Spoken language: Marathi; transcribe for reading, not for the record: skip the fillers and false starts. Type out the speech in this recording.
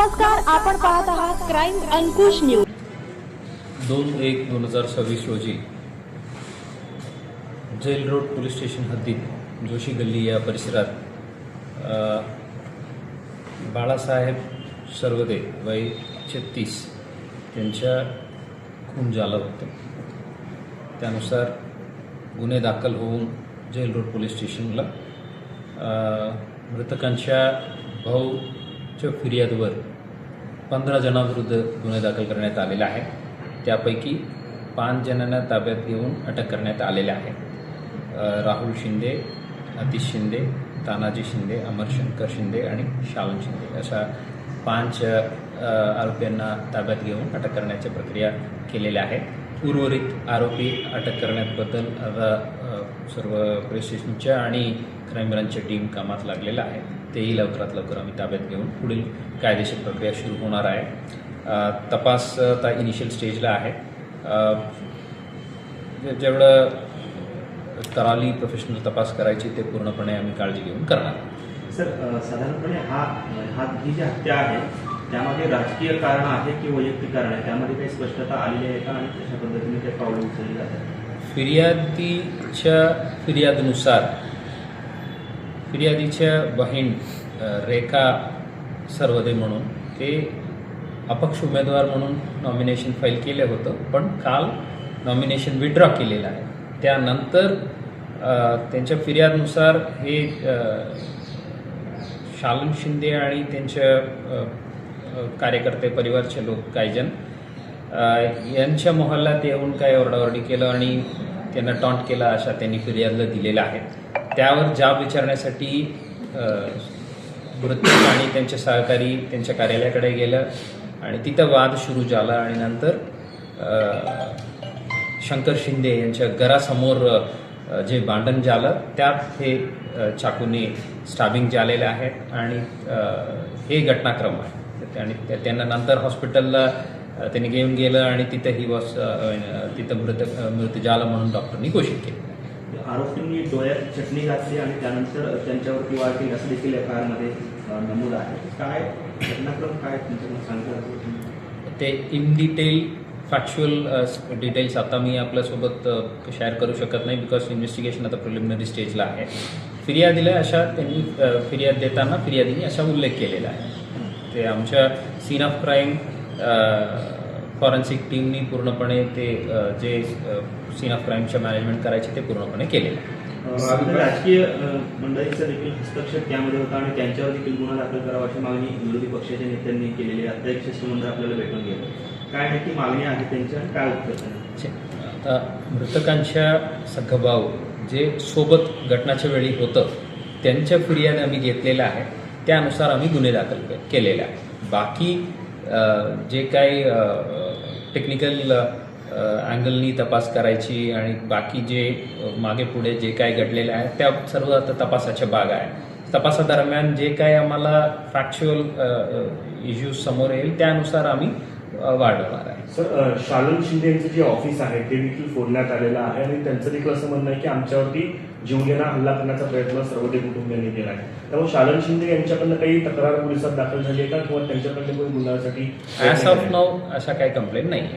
नमस्कार, आपण पाहत आहात क्राईम अंकुश न्यूज. 2/1/2026 रोजी जेल रोड पोलीस स्टेशन हद्दीत जोशी गल्ली या परिसरात बाळासाहेब सर्वदे वय 36 त्यांच्या खून झालं होतं. त्यानुसार गुन्हे दाखल होऊन जेल रोड पोलीस स्टेशनला मृतकांच्या भाऊच्या फिर्यादीवर 15 जणांविरुद्ध गुन्हे दाखल करण्यात आलेला आहे. त्यापैकी 5 जणांना ताब्यात घेऊन अटक करण्यात आलेले आहे. राहुल शिंदे, अतिश शिंदे, तानाजी शिंदे, अमरशंकर शिंदे आणि शालन शिंदे अशा 5 आरोपींना ताब्यात घेऊन अटक करण्याची प्रक्रिया केलेल्या आहे. उर्वरित आरोपी अटक करण्याबद्दल आता सर्व पोलीस स्टेशनच्या आणि क्राईम ब्रांचच्या टीम कामात लागलेल्या आहे. तेही लवकरात लवकर आम्ही ताब्यात घेऊन पुढील कायदेशीर प्रक्रिया सुरू होणार आहे. तपास आता इनिशियल स्टेजला आहे. जेवढं कराली प्रोफेशनल तपास करायची ते पूर्णपणे आम्ही काळजी घेऊन करणार. सर, साधारणपणे ही जी हत्या आहे त्यामध्ये राजकीय कारण आहे की वैयक्तिक कारण आहे, त्यामध्ये काही स्पष्टता आलेली आहे का आणि कशा पद्धतीने काही पावलं उचलली जातात? फिर्यादीच्या फिर्यादीच्या बहीण रेखा सर्वदे म्हणून ते अपक्ष उमेदवार म्हणून नॉमिनेशन फाईल केलं होतं, पण काल नॉमिनेशन विड्रॉ केलेलं आहे. त्यानंतर त्यांच्या फिर्यादनुसार हे शालन शिंदे आणि त्यांच्या कार्यकर्ते परिवारचे लोक काही जण यांच्या मोहल्ल्यात येऊन काही ओरडाओरडी केलं आणि त्यांना टॉन्ट केला अशा त्यांनी फिर्यादला दिलेलं आहे. त्यावर जाब विचारण्यासाठी मृत्यू आणि त्यांचे सहकारी त्यांच्या कार्यालयाकडे गेलं आणि तिथं वाद सुरू झाला आणि नंतर शंकर शिंदे यांच्या घरासमोर जे भांडण झालं त्यात हे चाकूने स्टॅबिंग झालेले आहेत आणि हे घटनाक्रम आहे. आणि त्यांना नंतर हॉस्पिटलला त्यांनी घेऊन गेलं आणि तिथं मृत्यू झाला म्हणून डॉक्टरनी घोषित केलं. आरोपींनी डोळ्यात चटणी घातली आणि त्यानंतर त्यांच्यावरती वार केली असं देखील एफआयआरमध्ये नमूद आहे. काय घटनाक्रम काय तुमचं सांगता? ते इन डिटेल फॅक्च्युअल डिटेल्स आता मी आपल्यासोबत शेअर करू शकत नाही, बिकॉज इन्व्हेस्टिगेशन आता प्रिलिमिनरी स्टेजला आहे. फिर्यादीला अशा त्यांनी फिर्याद देताना फिर्यादीने असा उल्लेख केलेला आहे. ते आमच्या सीन ऑफ क्राईम फॉरेन्सिक टीमनी पूर्णपणे ते जे सीन ऑफ क्राईमच्या मॅनेजमेंट करायचे ते पूर्णपणे केलेलं आहे. राजकीय मंडळीचा देखील हस्तक्षेप त्यामध्ये होता आणि त्यांच्यावर देखील गुन्हा दाखल करावा अशी मागणी विरोधी पक्षाच्या नेत्यांनी केलेली आहे. आता एक शिष्टमंडळ आपल्याला भेटून गेलं. काय नक्की मागणी आहे त्यांच्या, काय उत्तर? आता मृतकांच्या सख्खभाऊ जे सोबत घटनाच्या वेळी होतं त्यांच्या फिर्याद आम्ही घेतलेल्या आहे. त्यानुसार आम्ही गुन्हे दाखल केलेले आहे. बाकी जे काही टेक्निकल अँगलनी तपास करायची आणि बाकी जे मागे पुढे जे काही घडलेलं आहे त्या सर्व आता तपासाच्या भाग आहे. तपासादरम्यान जे काही आम्हाला फॅक्च्युअल इश्यूज समोर येईल त्यानुसार आम्ही वाढवणार आहे. सर, शालन शिंदे यांचं जे ऑफिस आहे ते देखील फोडण्यात आलेलं आहे आणि त्यांचं देखील असं म्हणणं आहे की आमच्यावरती जीवघेणा हल्ला करण्याचा प्रयत्न सर्वदे कुटुंबियांनी केला आहे. त्यामुळे शालन शिंदे यांच्याकडनं काही तक्रार पोलिसात दाखल झाली आहे का किंवा त्यांच्याकडनं कोणी गुन्ह्यासाठी? ॲज ऑफ नाऊ अशा काही कंप्लेंट नाही.